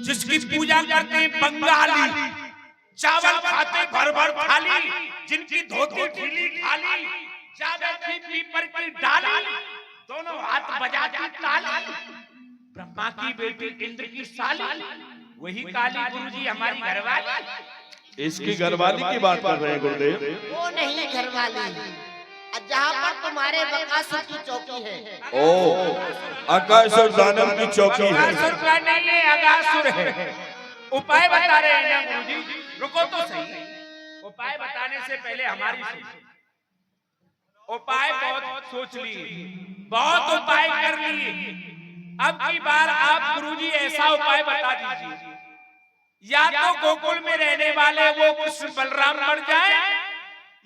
जिसकी पूजा करते हैं बंगाली, चावल खाते भर भर थाली, जिनकी धोती ढीली ढाली, जावे थी पीपर की डाली, दोनों हाथ बजाती ताली, ब्रह्मा की बेटी इंद्र की साली, वही काली गुरुजी हमारी घरवाली। इसकी घरवाली की बात कर रहे हैं गुरुदेव। वो नहीं घरवाली, जहाँ पर तुम्हारे बकासुर की चौकी है। ओ, अकासुर दानव की चौकी है। अकासुर का नहीं, अगासुर है। उपाय बता रहे हैं ना गुरुजी, रुको तो सही। उपाय बताने से पहले हमारी उपाय बहुत सोच लिए, बहुत उपाय कर लिए। अब की बार आप गुरुजी ऐसा उपाय बता दीजिए, या तो गोकुल में रहने वाले वो कृष्ण बलराम मर जाए,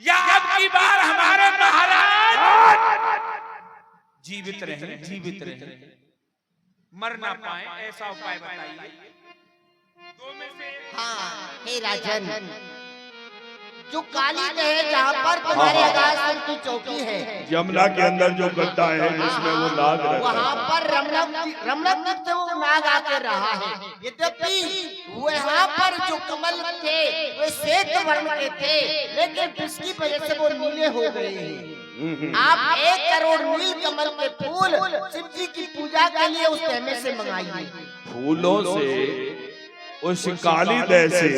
या अब की बार हमारे महाराज जीवित रहे, जीवित रहे, मर ना पाए, ऐसा उपाय बताइए। दो में से हाँ हे राजन, जो काली है जहाँ पर तुम्हारे अगासुर की चौकी है, यमुना के अंदर जो गड्ढा है जिसमें वो नाग रहता है, वहाँ पर रमणक से वो नाग आकर रहा है। यद्यपि वहाँ पर जो कमल थे वे श्वेत वर्ण के थे, लेकिन जिसकी वजह से वो नीले हो गए हैं। आप 1 करोड़ नील कमल के फूल शिव जी की पूजा के लिए उस तहमे से मंगाइए। फूलों से उस काली दह से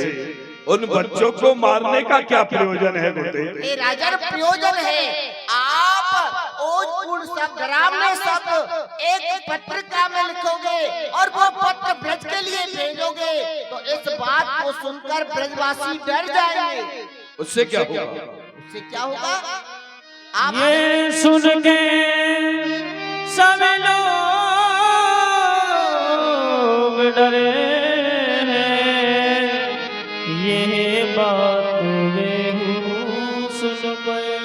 उन बच्चों को मारने का क्या प्रयोजन है गुरुदेव? ये राजन प्रयोजन है, आप ओजपूर्ण शब्द ग्राम्य शब्द एक पत्रिका में लिखोगे और वो पत्र ब्रज के लिए भेजोगे, तो इस बात को सुनकर ब्रजवासी डर जाएंगे। उससे क्या होगा? उससे क्या होगा? आप ये सुन के सब लोग डरे, ये बात वे सुन गए।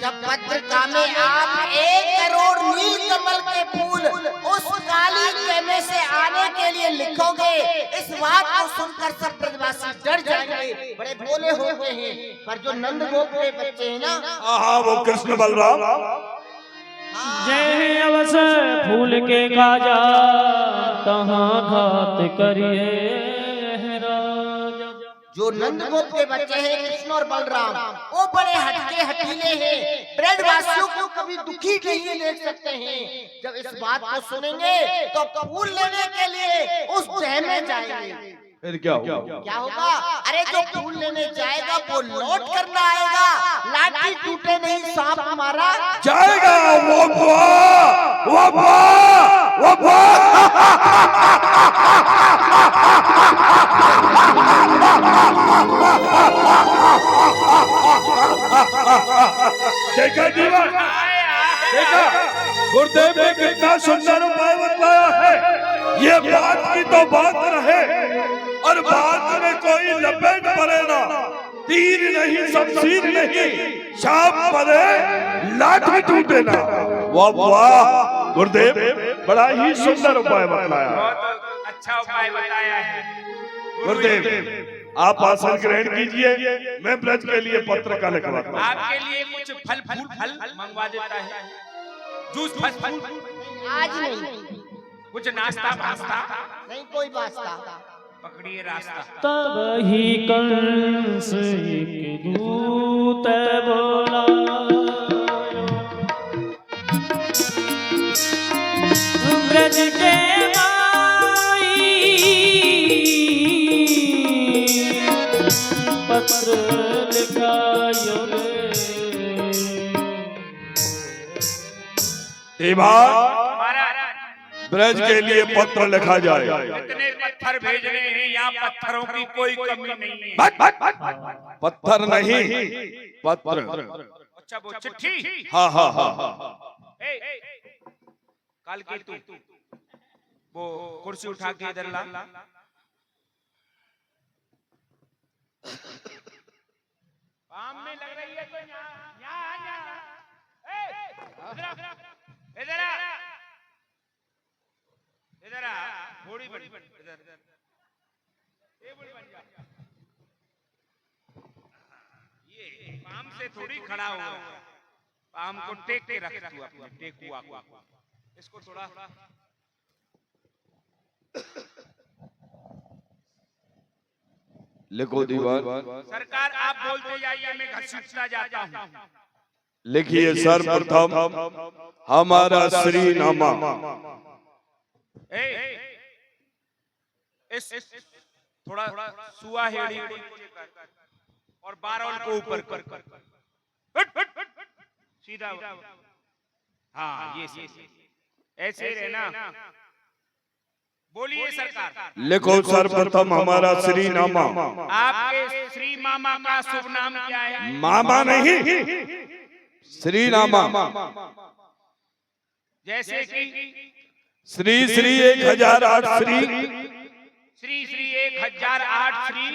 जब पत्रिका में आप 1 करोड़ नील कमल के फूल उस काली खेमे से आने के लिए लिखोगे, इस बात को सुनकर सब ब्रजवासी डर जाएंगे। बड़े भोले होते हैं, पर जो नंद गोप के बच्चे हैं ना, हाँ वो कृष्ण बलराम, जय अवसर फूल के काजा, तहाँ घात करिए राजा। जो नंद गोप के बच्चे हैं कृष्ण और बलराम, वो बड़े हटके हटीले हैं, ब्रजवासियों को कभी दुखी नहीं देख सकते हैं। जब इस बात को सुनेंगे तो फूल लेने के लिए उस तह में जाएंगे। फिर क्या होगा? क्या होगा? अरे जो फूल लेने जाएगा वो लौट कर ना आएगा, लाठी टूटे नहीं सांप मारा जाएगा। वो देखा जीवन, देखा गुरुदेव ने कितना सुंदर उपाय बताया है। ये बात की तो बात रहे और बात में कोई लपेट पड़े ना, तीर नहीं शमशीर नहीं, सांप पड़े लाठी टूटे ना। वाह वाह गुरुदेव, बड़ा ही सुंदर उपाय बताया। बहुत अच्छा उपाय बताया है गुरुदेव। आप आसन ग्रहण कीजिए, मैं ब्रज के लिए पत्र का लिखवाता हूँ। आपके लिए कुछ फल फूल फल मंगवा देता है, जूस फल फल, आज नहीं, कुछ नाश्ता वास्ता, नहीं कोई वास्ता। पकड़िए रास्ता। तब ही कंस एक दूत बोला, ब्रज के माई पत्र लिखायो रे। देवा महाराज ब्रज के लिए पत्र लिखा जाए। इतने पत्थर भेजने हैं, यहाँ पत्थरों की कोई कमी नहीं है। पत्थर नहीं, पत्र। अच्छा वो चिट्ठी। हाँ हाँ हाँ। काल की तू वो कुर्सी उठा के इधर ला। काम में लग रही है तो इधर इधर घोड़ी बड़ी इधर टेबल बन जा। ये पाम से थोड़ी खड़ा हो, पाम को टेक के रख तू अपने टेक हुआ को। इसको थोड़ा लिखो दीवान। सरकार आप बोलते जाइए, मैं घसीटता जाता हूँ। लिखिए सर्वप्रथम हमारा श्री नामा। इस थोड़ा सुआ हेड़ी और बारौल को ऊपर कर सीधा। हाँ ये ऐसे ही रहना। बोलिए सरकार। लिखो सर्वप्रथम हमारा श्री नामा। आपके श्री मामा का शुभ नाम क्या है? मामा नहीं, श्री नामा। जैसे कि श्री श्री 1008 श्री, श्री श्री 1008 श्री।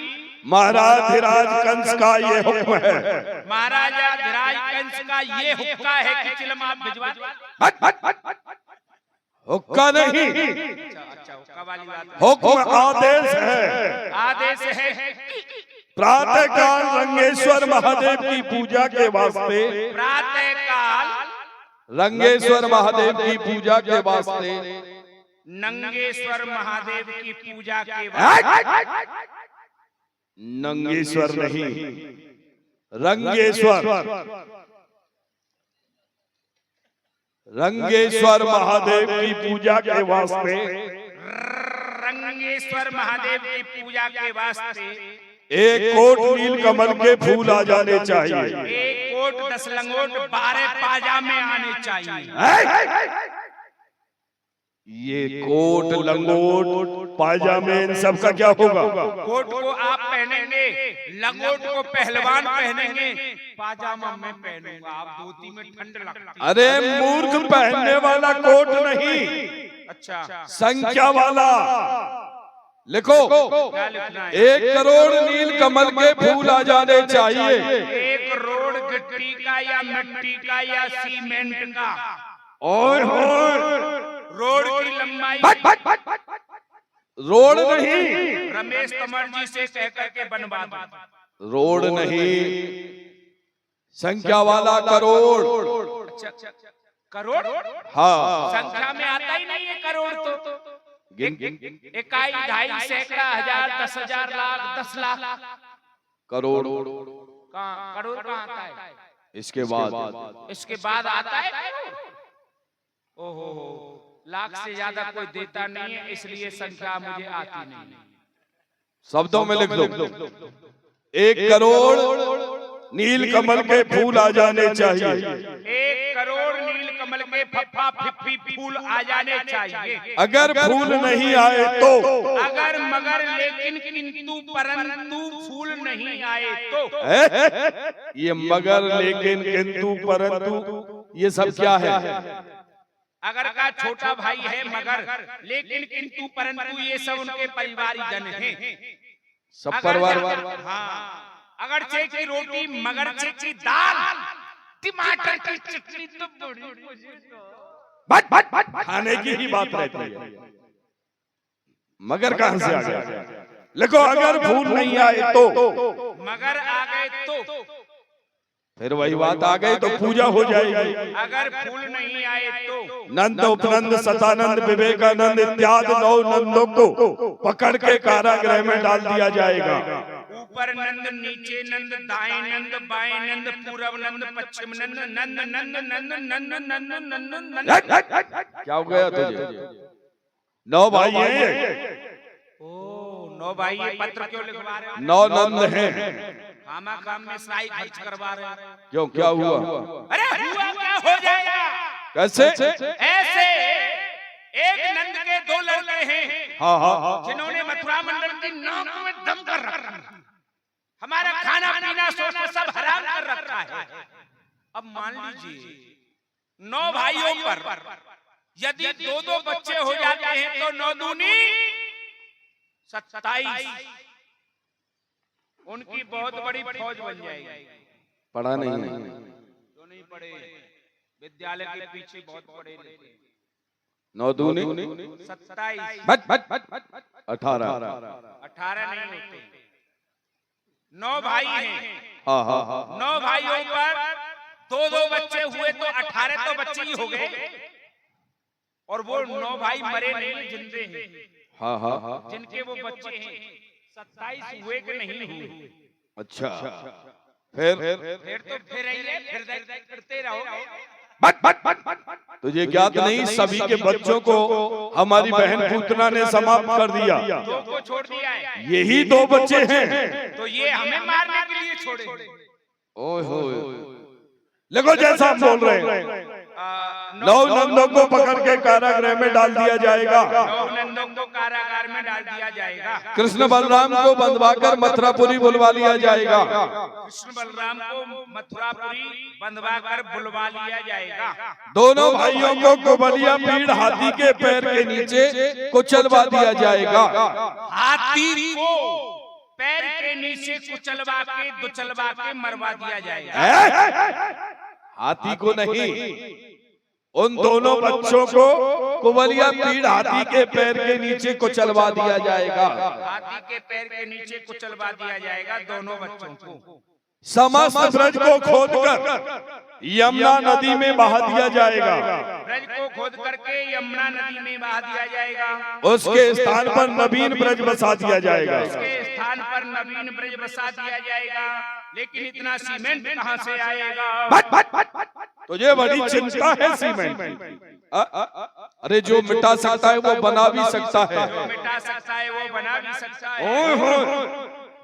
महाराज कंस का ये हुक्म है। महाराजा धीराज कंस का ये हुक्का है कि चिलम आप भिजवा। हुक्का नहीं, अच्छा हुक्का वाली बात है। हुक्म आदेश है। आदेश है। प्रातः काल रंगेश्वर महादेव की पूजा के वास्ते, प्रातः काल रंगेश्वर महादेव की पूजा के वास्ते, नंगेश्वर महादेव की पूजा के वास्ते। नंगेश्वर नहीं, रंगेश्वर, रंगेश्वर महादेव की पूजा के वास्ते, रंगेश्वर महादेव की पूजा के वास्ते एक कोट नील कमल के फूल आ जाने चाहिए। एक कोट 10 लंगोट 12 पाजामे आने चाहिए। ये कोट लंगोट पायजामे इन सब का क्या होगा? कोट को आप पहनेंगे, लंगोट को पहलवान पहनेंगे, पाजामा मैं पहनूंगा। आप धोती में ठंड लगती है। अरे मूर्ख, पहनने वाला कोट नहीं, अच्छा संख्या वाला। लिखो क्या लिखना है? 1 करोड़ नील कमल के फूल आ जाने चाहिए। 1 करोड़ गिट्टी का या मिट्टी का या सीमेंट का। और रोड की लंबाई रोड नहीं, रमेश तमर जी से कह करके बनवा दो। रोड नहीं, संख्या वाला करोड़। करोड़? हाँ, संख्या में आता ही नहीं है करोड़ तो। इकाई, ढाई, सैकड़ा, हजार, 10,000, लाख, 10 लाख। करोड़ कहाँ करोड़ कहाँ आता है? इसके बाद आता है करोड़। ओहो, लाख से ज्यादा कोई देता नहीं है, इसलिए संख्या मुझे आती नहीं। शब्दों में लिख दो, 1 करोड़ नील कमल के फूल आ जाने चाहिए। 1 करोड़ नील कमल के फप्पा फिप्पी फूल आ जाने चाहिए। अगर फूल नहीं आए तो, अगर मगर लेकिन किंतु परंतु फूल नहीं आए तो। ये मगर लेकिन किंतु परंतु ये सब क्या है? अगर का छोटा भाई है मगर, लेकिन किंतु परंतु ये सब उनके परिवारजन हैं। सब परिवार। हाँ, अगर चे की रोटी, मगर चे की दाल, टमाटर की चटनी तो बड़ी खाने की ही बात रहती है। मगर कहां से आ गया? लिखो, अगर फूल नहीं आए तो, मगर आ गए तो, फिर वही बात आ गई तो पूजा हो जाएगी। अगर फूल नहीं आए तो नंद, उपनंद, सतानंद, विवेकानंद इत्यादि 9 नंदों को पकड़ के कारागृह में डाल दिया जाएगा। ऊपर नंद, नीचे नंद, दाएं नंद, बाएं नंद, पूरब नंद, पश्चिम नंद, नंद नंद नंद नंद नंद नंद नंद। क्या हो गया तुझे? 9 भाई हैं। ओ 9 भाई, ये पत्र क्यों लिखवा रहे हो? 9 नंद हैं। खामा काम में साई खर्च करवा रहे हैं। क्यों, क्या हुआ? अरे हुआ क्या हो जाएगा? कैसे? ऐसे एक नंद के 2 लड़के हैं। हाँ, जिन्होंने मथुरा मंडल की नाक में दम कर रखा है। हमारा खाना पीना सोना सब हराम कर रखा है। अब मान लीजिए 9 भाइयों पर यदि 2-2 बच्चे हो जाते हैं तो 9 दूनी 27। उनकी बहुत बड़ी फौज बन जाएगी। पढ़ा नहीं है जो नहीं पढ़े, विद्यालय के पीछे बहुत पढ़े लिखे। 9 दूनी 27, 18 नहीं होते। 9 भाई हैं। हाँ 9 भाइयों पर 2-2 बच्चे हुए तो 18 तो बच्चे ही हो गए। और वो 9 भाई मरे नहीं, जिंदे हैं। हाँ जिनके वो बच्चे हैं 27 हुए कि नहीं हुए? अच्छा, फिर फिर तो फिर रही है, फिर करते रहो। तुझे ज्ञात नहीं, सभी के बच्चों को हमारी बहन पूतना ने समाप्त कर दिया। 2 को छोड़ दिया है, यही 2 बच्चे हैं। तो ये हमें मारने के लिए छोड़े। ओए होए, देखो जैसा हम बोल रहे हैं, 9 नंदों को पकड़ के कारागृह में डाल दिया जाएगा। 9 नंदों को कारागार में डाल दिया जाएगा। कृष्ण बलराम को बंधवाकर मथुरापुरी बुलवा लिया जाएगा। कृष्ण बलराम को मथुरापुरी बंधवाकर बुलवा लिया जाएगा। दोनों भाइयों को कुबलिया पीड़ हाथी के पैर के नीचे कुचलवा दिया जाएगा। हाथी को पैर के नीचे कुचलवा के दुचलवा के मरवा दिया जाएगा। हाथी को नहीं, उन दोनों बच्चों को कुबलिया पीड़ हाथी के पैर के नीचे कुचलवा दिया जाएगा। हाथी के पैर के नीचे कुचलवा दिया जाएगा दोनों बच्चों को। समस्त ब्रज को खोदकर यमुना नदी में बहा दिया जाएगा। ब्रज को खोद करके यमुना नदी में बहा दिया जाएगा। उसके स्थान पर नवीन ब्रज बसा दिया जाएगा। उसके स्थान पर नवीन ब्रज बसा दिया जाएगा। लेकिन इतना सीमेंट कहाँ से आएगा? तुझे बड़ी चिंता है सीमेंट? अरे जो मिटा सकता है वो बना भी सकता है। जो मिटा सकता है वो बना भी सकता है। ओए होए,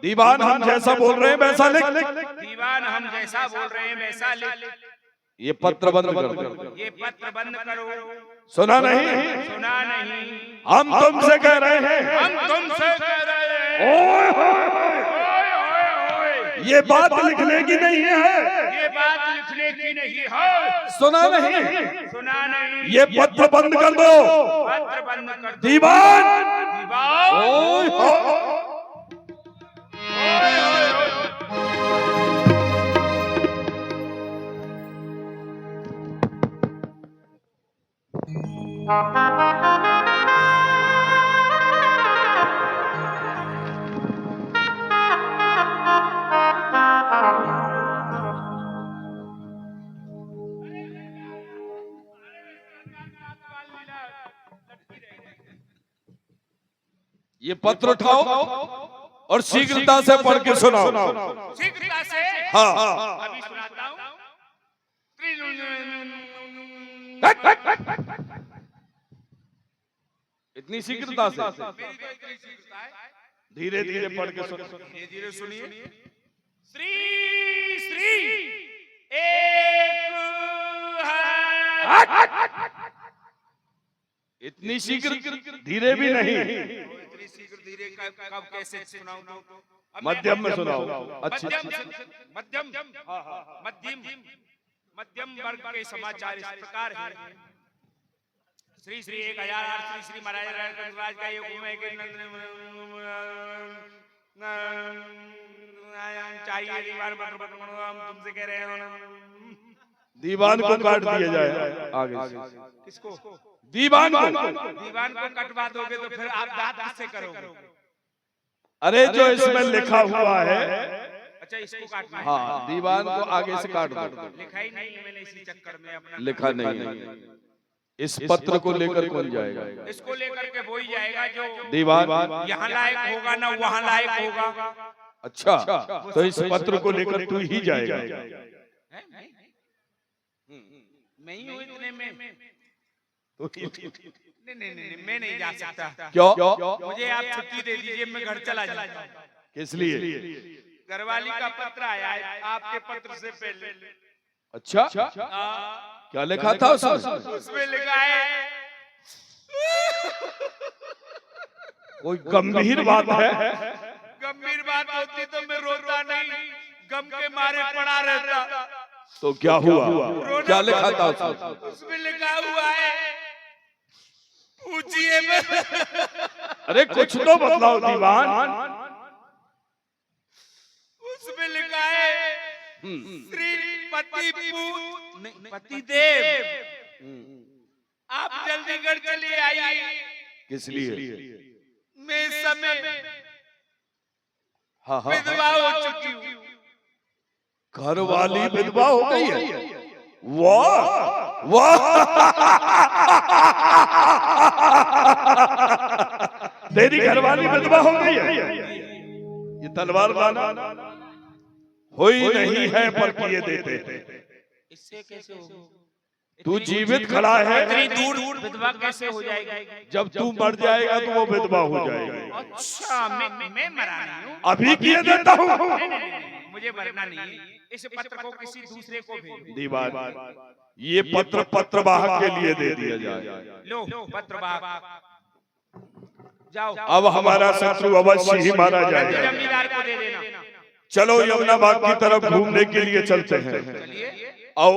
दीवान हम जैसा बोल रहे हैं वैसा लिख। दीवान हम जैसा बोल रहे हैं वैसा लिख। ये पत्र बंद कर दो। ये पत्र बंद करो। सुना नहीं? सुना नहीं? हम तुमसे कह रहे हैं। हम तुमसे कह रहे हैं। ओए होए, ये बात लिखने की नहीं है। ये बात लिखने की नहीं है। सुना नहीं? सुना नहीं? ये पत्र बंद कर दो। पत्र बंद कर दो। दीवान, दीवान। ओए होए, ये पत्र उठाओ और शीघ्रता से पढ़ के सुनाओ। शीघ्रता से? हाँ। अभी सुनाता हूँ। इतनी शीघ्रता से? मेरी तो इतनी शीघ्रता है। धीरे धीरे पढ़ के सुनो। धीरे धीरे सुनिए। श्री श्री एक है। इतनी शीघ्र धीरे भी नहीं, इतनी शीघ्र धीरे कब कैसे सुनाऊं? मध्यम में सुनाओ। अच्छा, मध्यम मध्यम वर्ग के समाचार इस प्रकार है। श्री श्री 1008 श्री श्री महाराज राज का योग में चाहिए दीवान हम तुमसे कह रहे हैं। दीवान को काट दिया जाए आगे से। किसको? दीवान को। दीवान को कटवा दोगे तो फिर आप दांत किससे करोगे? अरे जो इसमें लिखा हुआ है। अच्छा, इसको काटना है। हाँ, दीवान को आगे से काट दो। लिखा ही नहीं है, मैंने इसी चक्कर में अपना लिखा नहीं है। इस पत्र को लेकर कौन जाएगा? इसको लेकर के वो ही जाएगा जो दीवान यहाँ लायक होगा ना वहाँ लायक होगा। अच्छा, तो इस पत्र को लेकर तू ही जाएगा। मैं ही हूँ इतने में। नहीं, मैं नहीं जा सकता। क्यों? मुझे आप छुट्टी दे दीजिए, मैं घर चला जाऊंगा। किस लिए? घरवाली का पत्र आया है आपके पत्र से पहले। अच्छा, क्या लिखा था उसमें? उसमें लिखा है कोई गंभीर बात है? गंभीर बात होती तो मैं रोता नहीं, गम के मारे पड़ा रहता। तो क्या हुआ? क्या लिखा था उसमें? उसमें लिखा हुआ है, पूछिए। अरे कुछ तो बतलाओ दीवान। उसमें लिखा है श्री पति देव, आप जल्दी घर चले आइए। किस लिए? मैं इस समय हाँ, विधवा हो चुकी हूँ। घर वाली विधवा हो गई है? वाह वाह, तेरी घरवाली विधवा हो गई है? तलवार लाना हुई नहीं है पर किए देते हैं। इससे कैसे हो? तू जीवित खड़ा है, इतनी दूर विधवा कैसे हो जाएगी? जब तू मर जाएगा तो वो विधवा हो जाएगी। अच्छा, मैं मरा नहीं हूँ। अभी किए देता हूँ। नहीं, मुझे मरना नहीं है। इस पत्र को किसी दूसरे को भेज दीवार ये पत्र पत्रवाहक के लिए दे दिया जाए। लो पत्रवाहक जाओ। अब हमारा शत्रु अवश्य ही मारा जाएगा। जमींदार को दे देना। चलो यमुनाबाग की तरफ घूमने के लिए चलते हैं। चलिए। आओ